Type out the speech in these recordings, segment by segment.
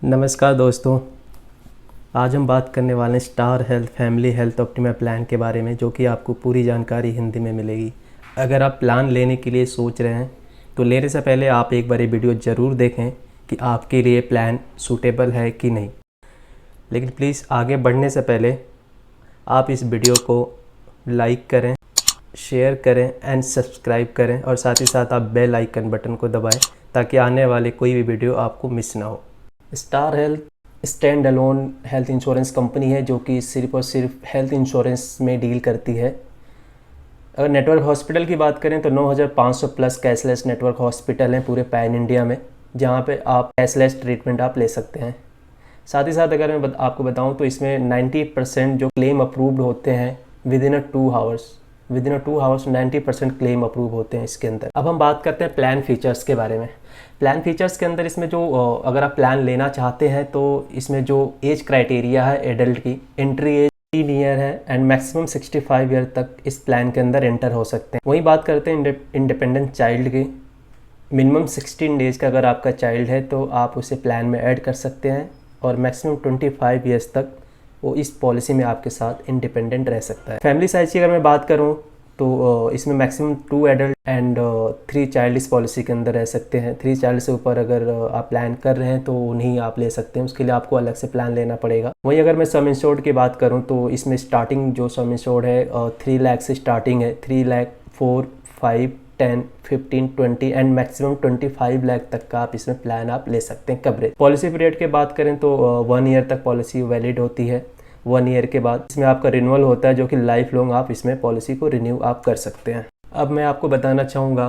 नमस्कार दोस्तों। आज हम बात करने वाले हैं star health family health optima plan के बारे में, जो कि आपको पूरी जानकारी हिंदी में मिलेगी। अगर आप प्लान लेने के लिए सोच रहे हैं तो लेने से पहले आप एक बार ये वीडियो ज़रूर देखें कि आपके लिए प्लान सूटेबल है कि नहीं। लेकिन प्लीज़ आगे बढ़ने से पहले आप इस वीडियो को लाइक करें, शेयर करें एंड सब्सक्राइब करें, और साथ ही साथ आप बेल आइकन बटन को दबाएं ताकि आने वाले कोई भी वीडियो आपको मिस ना हो। Star health stand alone health insurance company है जो कि सिर्फ और सिर्फ हेल्थ इंश्योरेंस में डील करती है। अगर नेटवर्क हॉस्पिटल की बात करें तो 9500 प्लस कैशलेस नेटवर्क हॉस्पिटल हैं पूरे पैन इंडिया में, जहां पे आप कैशलेस ट्रीटमेंट आप ले सकते हैं। साथ ही साथ अगर मैं आपको बताऊं तो इसमें 90% जो क्लेम अप्रूव्ड होते हैं with in a 2 hours 90% claim approve होते हैं इसके अंदर। अब हम बात करते हैं प्लान फीचर्स के बारे में। प्लान फीचर्स के अंदर इसमें जो अगर आप प्लान लेना चाहते हैं तो इसमें जो एज क्राइटेरिया है एडल्ट की, एंट्री एज 3 ईयर है एंड मैक्सिमम 65 ईयर तक इस प्लान के अंदर एंटर हो सकते हैं। वहीं बात करते हैं इंडिपेंडेंट चाइल्ड की, मिनिमम 16 डेज का अगर आपका चाइल्ड है तो आप उसे प्लान में ऐड कर सकते हैं, और मैक्सिमम 25 ईयर्स तक वो इस पॉलिसी में आपके साथ इंडिपेंडेंट रह सकता है। फैमिली साइज की अगर मैं बात करूं तो इसमें मैक्सिमम 2 एडल्ट एंड 3 चाइल्ड इस पॉलिसी के अंदर रह सकते हैं। 3 चाइल्ड से ऊपर अगर आप प्लान कर रहे हैं तो नहीं आप ले सकते हैं, उसके लिए आपको अलग से प्लान लेना पड़ेगा। वहीं अगर मैं सम इंश्योर्ड की बात करूं तो इसमें स्टार्टिंग जो सम इंश्योर्ड है 3 लाख से स्टार्टिंग है। 3 लाख, 4, 5, 10, 15, 20 एंड मैक्सिमम 25 लाख तक का आप इसमें प्लान आप ले सकते हैं कवरेज। पॉलिसी पीरियड की बात करें तो 1 ईयर तक पॉलिसी वैलिड होती है। 1 ईयर के बाद इसमें आपका रिन्यूअल होता है, जो कि लाइफ लॉन्ग आप इसमें पॉलिसी को रिन्यू आप कर सकते हैं। अब मैं आपको बताना चाहूँगा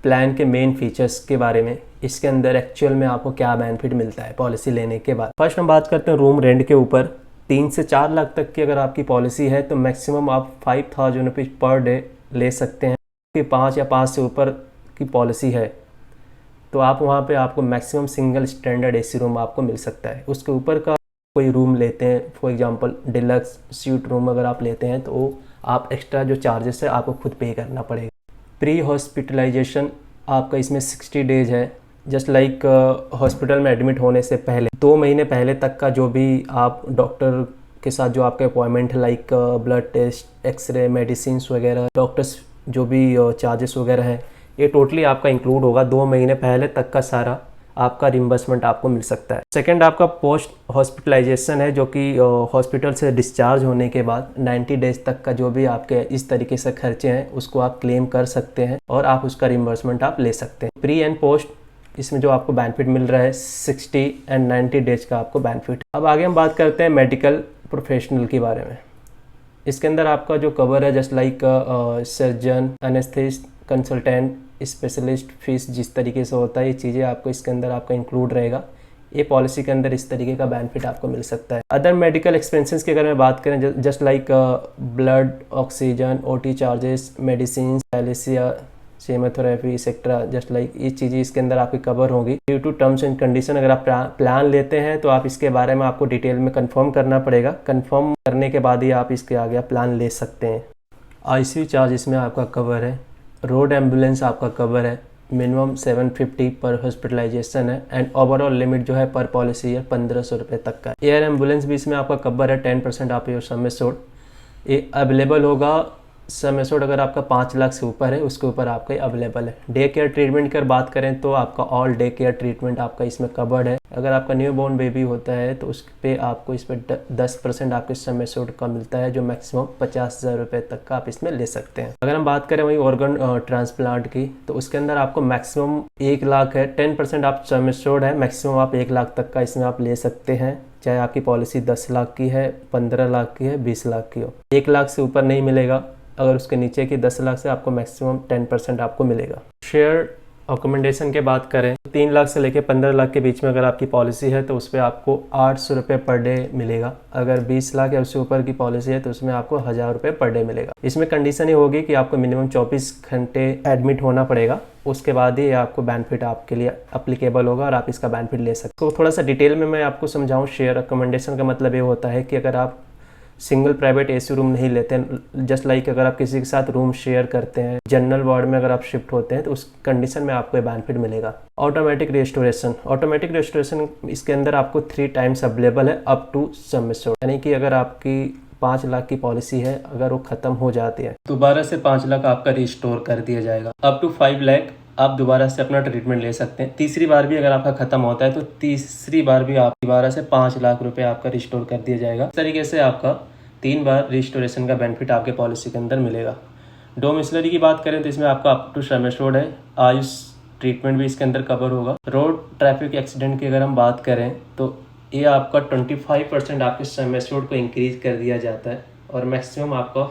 प्लान के मेन फीचर्स के बारे में, इसके अंदर एक्चुअल में आपको क्या बेनिफिट मिलता है पॉलिसी लेने के बाद। फर्स्ट हम बात करते हैं रूम रेंट के ऊपर। 3 से 4 लाख तक की अगर आपकी पॉलिसी है तो मैक्सिमम आप 5000 रुपीज़ पर डे ले सकते हैं। कि 5 या 5 से ऊपर की पॉलिसी है तो आप वहाँ पे आपको maximum single standard AC room आपको मिल सकता है। उसके ऊपर का कोई रूम लेते हैं, for example deluxe suite room अगर आप लेते हैं तो आप एक्स्ट्रा जो चार्जेस है आपको खुद पे करना पड़ेगा। प्री हॉस्पिटलाइजेशन आपका इसमें 60 डेज है। जस्ट लाइक हॉस्पिटल में एडमिट होने से पहले 2 महीने पहले तक का जो भी आप डॉक्टर के साथ जो आपका अपॉइंटमेंट है, like blood test, x-ray, medicine वगैरह, डॉक्टर्स जो भी चार्जेस वगैरह है, ये टोटली आपका इंक्लूड होगा। 2 महीने पहले तक का सारा आपका रिम्बर्समेंट आपको मिल सकता है। सेकंड आपका पोस्ट हॉस्पिटलाइजेशन है, जो कि हॉस्पिटल से डिस्चार्ज होने के बाद 90 डेज तक का जो भी आपके इस तरीके से खर्चे हैं उसको आप क्लेम कर सकते हैं और आप उसका रिम्बर्समेंट आप ले सकते हैं। प्री एंड पोस्ट इसमें जो आपको बेनिफिट मिल रहा है 60 एंड 90 डेज का आपको बेनिफिट। अब आगे हम बात करते हैं मेडिकल प्रोफेशनल के बारे में। इसके अंदर आपका जो कवर है just like surgeon, anaesthetist, consultant, specialist, fees जिस तरीके से होता है, ये चीज़ें आपको इसके अंदर आपका इंक्लूड रहेगा। ये पॉलिसी के अंदर इस तरीके का बेनिफिट आपको मिल सकता है। अदर मेडिकल एक्सपेंसेस की अगर मैं बात करें, just like blood, oxygen, OT charges, medicine, dialysis, chemotherapy etcetera, just like ये चीज़ें इसके अंदर आपकी कवर होगी। Due to terms and condition अगर आप प्लान लेते हैं तो आप इसके बारे में आपको डिटेल में कंफर्म करना पड़ेगा। कंफर्म करने के बाद ही आप इसके आगे प्लान ले सकते हैं। आईसीयू चार्ज इसमें आपका कवर है। रोड एम्बुलेंस आपका कवर है। मिनिमम 750 पर हॉस्पिटलाइजेशन है एंड ओवरऑल लिमिट जो है पर पॉलिसी है 1500 रुपये तक का। एयर एम्बुलेंस भी इसमें आपका कवर है। 10% आप योर सम एश्योर्ड ये अवेलेबल होगा। सम एश्योर्ड अगर आपका 5 लाख से ऊपर है उसके ऊपर आपका अवेलेबल है। डे केयर ट्रीटमेंट की अगर बात करें तो आपका ऑल डे केयर ट्रीटमेंट आपका इसमें कवर्ड है। अगर आपका न्यू बॉर्न बेबी होता है तो उस पर आपको इस पर 10% आपके सम एश्योर्ड का मिलता है, जो मैक्सिमम 50,000 रुपये तक का आप इसमें ले सकते हैं। अगर हम बात करें वही ऑर्गन ट्रांसप्लांट की तो उसके अंदर आपको मैक्सिमम 1 लाख है। 10% आप सम एश्योर्ड है, मैक्सिमम आप 1 लाख तक का इसमें आप ले सकते हैं, चाहे आपकी पॉलिसी 10 लाख की है, 15 लाख की है, 20 लाख की हो। 1 लाख से ऊपर नहीं मिलेगा। अगर उसके नीचे की 10 लाख से आपको मैक्सिमम 10% आपको मिलेगा। शेयर अकोमोडेशन के बात करें 3 लाख से लेकर 15 लाख के बीच में अगर आपकी पॉलिसी है तो उस पर आपको 800 रुपये पर डे मिलेगा। अगर 20 लाख या उससे ऊपर की पॉलिसी है तो उसमें आपको 1000 रुपये पर डे मिलेगा। इसमें कंडीशन ही होगी कि आपको मिनिमम 24 घंटे एडमिट होना पड़ेगा, उसके बाद ही आपको बेनिफिट आपके लिए अप्लीकेबल होगा और आप इसका बेनिफिट ले सकते हो। तो थोड़ा सा डिटेल में मैं आपको समझाऊँ। शेयर अकोमोडेशन का मतलब ये होता है कि अगर आप सिंगल प्राइवेट एसी रूम नहीं लेते हैं। जस्ट लाइक अगर आप किसी के साथ रूम शेयर करते हैं, जनरल वार्ड में अगर आप शिफ्ट होते हैं तो उस कंडीशन में आपको ये बेनिफिट मिलेगा। ऑटोमेटिक रेस्टोरेशन इसके अंदर आपको 3 टाइम्स अवेलेबल है अप टू सम एश्योर्ड, यानी कि अगर आपकी 5 लाख की पॉलिसी है, अगर वो खत्म हो जाती है दोबारा से 5 लाख आपका रिस्टोर कर दिया जाएगा। अप टू 5 लाख आप दोबारा से अपना ट्रीटमेंट ले सकते हैं। तीसरी बार भी अगर आपका खत्म होता है तो तीसरी बार भी आप दोबारा से 5 लाख रुपए आपका रिस्टोर कर दिया जाएगा। इस तरीके से आपका 3 बार रिस्टोरेशन का बेनिफिट आपके पॉलिसी के अंदर मिलेगा। डोमिसलरी की बात करें तो इसमें आपका अप टू सम एश्योर्ड है, आयुष ट्रीटमेंट भी इसके अंदर कवर होगा। रोड ट्रैफिक एक्सीडेंट की अगर हम बात करें तो ये आपका 25% आपके सम एश्योर्ड को इंक्रीज कर दिया जाता है और मैक्सिमम आपका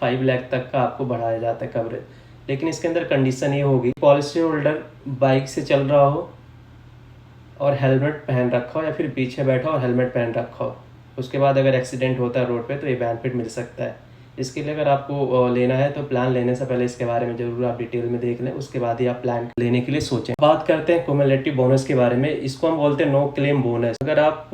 5 लाख तक का आपको बढ़ाया जाता है कवरेज। लेकिन इसके अंदर कंडीशन ये होगी, पॉलिसी होल्डर बाइक से चल रहा हो और हेलमेट पहन रखा हो या फिर पीछे बैठा हो और हेलमेट पहन रखा हो, उसके बाद अगर एक्सीडेंट होता है रोड पे तो ये बेनिफिट मिल सकता है। इसके लिए अगर आपको लेना है तो प्लान लेने से पहले इसके बारे में जरूर आप डिटेल में देख लें, उसके बाद ही आप प्लान लेने के लिए सोचें। बात करते हैं क्यूमुलेटिव बोनस के बारे में। इसको हम बोलते हैं नो क्लेम बोनस। अगर आप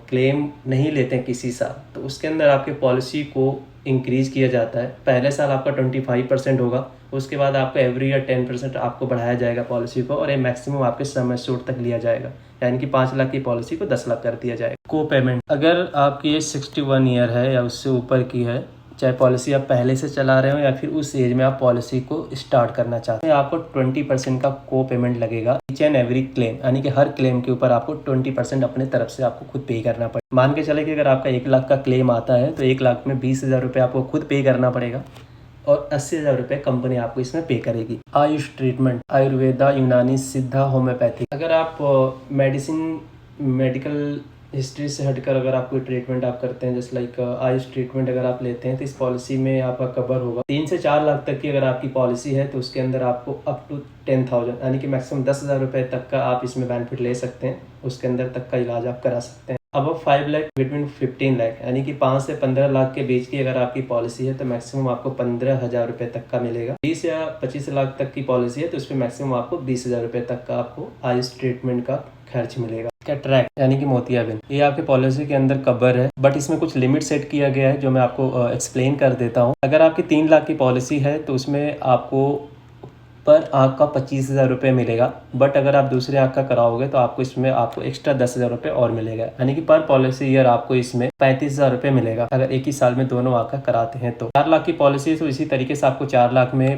क्लेम नहीं लेते हैं किसी साल तो उसके अंदर आपके पॉलिसी को इंक्रीज किया जाता है। पहले साल आपका 25% होगा, उसके बाद आपका एवरी ईयर 10% आपको बढ़ाया जाएगा पॉलिसी को और ये मैक्सिमम आपके सम एश्योर्ड तक लिया जाएगा, यानी कि 5 लाख की पॉलिसी को 10 लाख कर दिया जाएगा। को पेमेंट, अगर आपकी एज 61 ईयर है या उससे ऊपर की है, चाहे पॉलिसी आप पहले से चला रहे हो या फिर उस एज में आप पॉलिसी को स्टार्ट करना चाहते हैं, आपको 20% का को पेमेंट लगेगा ईच एंड एवरी क्लेम, यानी कि हर क्लेम के ऊपर आपको 20% अपने तरफ से आपको खुद पे करना पड़ेगा। मान के चले कि अगर आपका 1 लाख का क्लेम आता है तो 1 लाख में 20,000 रुपये आपको खुद पे करना पड़ेगा और 80,000 रुपये कंपनी आपको इसमें पे करेगी। आयुष ट्रीटमेंट, आयुर्वेदा, यूनानी, सिद्धा, होम्योपैथिक। अगर आप मेडिकल हिस्ट्री से हटकर अगर आप कोई ट्रीटमेंट आप करते हैं, जस्ट लाइक आयुष ट्रीटमेंट अगर आप लेते हैं तो इस पॉलिसी में आपका कवर होगा 3 से 4 लाख तक की। अगर आपकी पॉलिसी है तो उसके अंदर आपको अप टू 10,000 यानी कि मैक्सिमम 10,000 रुपये तक का आप इसमें बेनिफिट ले सकते हैं, उसके अंदर तक का इलाज आप करा सकते हैं। अब 5 लाख बिटवीन 15 लाख, यानी कि 5 से 15 लाख के बीच की अगर आपकी पॉलिसी है तो मैक्सिमम आपको 15,000 रुपये तक का मिलेगा। 20 या 25 लाख तक की पॉलिसी है तो उसमें मैक्सिमम आपको 20,000 रुपये तक का आपको आयुष ट्रीटमेंट का खर्च मिलेगा। कैटरैक्ट यानी कि मोतियाबिंद, ये आपके पॉलिसी के अंदर कवर है, बट इसमें कुछ लिमिट सेट किया गया है जो मैं आपको एक्सप्लेन कर देता हूँ। अगर आपकी 3 लाख की पॉलिसी है तो उसमें आपको पर आँख का 25,000 रुपये मिलेगा, बट अगर आप दूसरे आँख का कराओगे तो आपको इसमें आपको एक्स्ट्रा 10,000 रुपये और मिलेगा, यानी कि पर पॉलिसी ईयर आपको इसमें 35,000 रुपये मिलेगा अगर एक ही साल में दोनों आँख का कराते हैं तो। 4 लाख की पॉलिसी है तो इसी तरीके से आपको 4 लाख में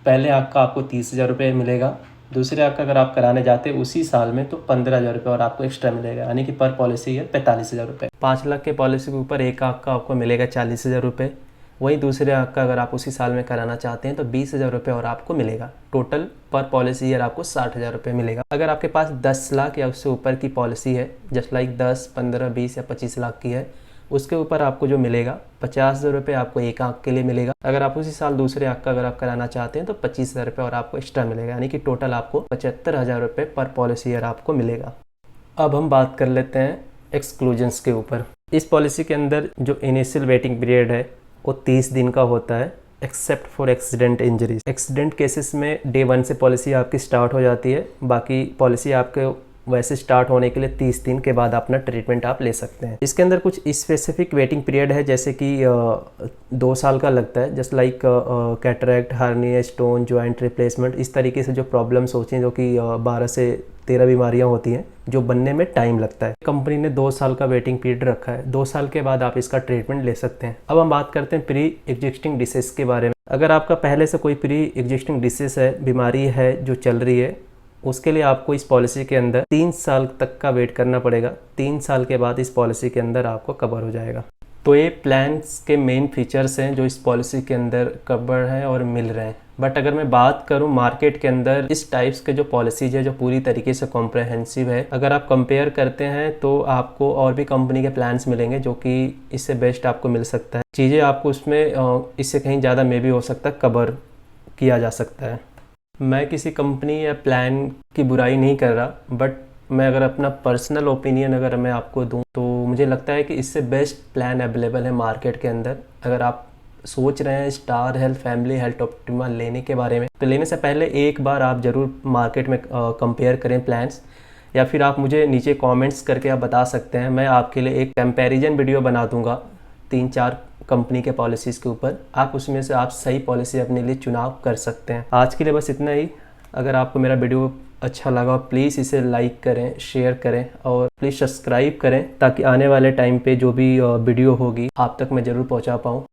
पहले आँख का आपको 30,000 रुपये मिलेगा, दूसरे आँख का अगर आप कराने जाते हैं उसी साल में तो 15,000 रुपये और आपको एक्स्ट्रा मिलेगा, यानी कि पर पॉलिसी ईयर 45,000 रुपये। 5 लाख के पॉलिसी के ऊपर एक आँख का आपको मिलेगा 40,000 रुपये, वहीं दूसरे आँख का अगर आप उसी साल में कराना चाहते हैं तो 20,000 रुपये और आपको मिलेगा। टोटल पर पॉलिसी ईयर आपको 60,000 रुपये मिलेगा। अगर आपके पास 10 लाख या उससे ऊपर की पॉलिसी है, जस्ट लाइक 10, 15, 20 या 25 लाख की है, उसके ऊपर आपको जो मिलेगा 50,000 रुपये आपको एक आँख के लिए मिलेगा। अगर आप उसी साल दूसरे आँख का अगर आप कराना चाहते हैं तो 25,000 रुपये और आपको एक्स्ट्रा मिलेगा, यानी कि टोटल आपको 75,000 रुपये पर पॉलिसी ईयर आपको मिलेगा। अब हम बात कर लेते हैं एक्सक्लूजन्स के ऊपर। इस पॉलिसी के अंदर जो इनिशियल वेटिंग पीरियड है वो 30 दिन का होता है, except for accident injuries. Accident cases में डे 1 से पॉलिसी आपकी स्टार्ट हो जाती है, बाकी पॉलिसी आपके वैसे स्टार्ट होने के लिए 30 दिन के बाद अपना ट्रीटमेंट आप ले सकते हैं। इसके अंदर कुछ स्पेसिफिक वेटिंग पीरियड है, जैसे कि 2 साल का लगता है, just like cataract, hernia, stone, joint replacement, इस तरीके से जो प्रॉब्लम्स होती हैं, जो कि 12 से 13 बीमारियां होती हैं जो बनने में टाइम लगता है। कंपनी ने 2 साल का वेटिंग पीरियड रखा है, 2 साल के बाद आप इसका ट्रीटमेंट ले सकते हैं। अब हम बात करते हैं प्री एग्जिस्टिंग डिसीज के बारे में। अगर आपका पहले से कोई प्री एग्जिस्टिंग डिसीज है, बीमारी है जो चल रही है, उसके लिए आपको इस पॉलिसी के अंदर 3 साल तक का वेट करना पड़ेगा। 3 साल के बाद इस पॉलिसी के अंदर आपको कवर हो जाएगा। तो ये प्लान्स के मेन फीचर्स हैं जो इस पॉलिसी के अंदर कवर हैं और मिल रहे हैं। बट अगर मैं बात करूं मार्केट के अंदर इस टाइप्स के जो पॉलिसीज है जो पूरी तरीके से कॉम्प्रहेंसिव है, अगर आप कंपेयर करते हैं तो आपको और भी कंपनी के प्लान्स मिलेंगे जो कि इससे बेस्ट आपको मिल सकता है। चीज़ें आपको उसमें इससे कहीं ज़्यादा मे भी हो सकता है कवर किया जा सकता है। मैं किसी कंपनी या प्लान की बुराई नहीं कर रहा, बट मैं अगर अपना पर्सनल ओपिनियन अगर मैं आपको दूं तो मुझे लगता है कि इससे बेस्ट प्लान अवेलेबल है मार्केट के अंदर। अगर आप सोच रहे हैं star health family health optima लेने के बारे में, तो लेने से पहले एक बार आप ज़रूर मार्केट में कंपेयर करें प्लान्स, या फिर आप मुझे नीचे कमेंट्स करके आप बता सकते हैं। मैं आपके लिए एक कंपैरिजन वीडियो बना दूंगा 3-4 कंपनी के पॉलिसीज़ के ऊपर, आप उसमें से आप सही पॉलिसी अपने लिए चुनाव कर सकते हैं। आज के लिए बस इतना ही। अगर आपको मेरा वीडियो अच्छा लगा प्लीज़ इसे लाइक करें, शेयर करें और प्लीज़ सब्सक्राइब करें, ताकि आने वाले टाइम पे जो भी वीडियो होगी आप तक मैं ज़रूर पहुंचा पाऊँ।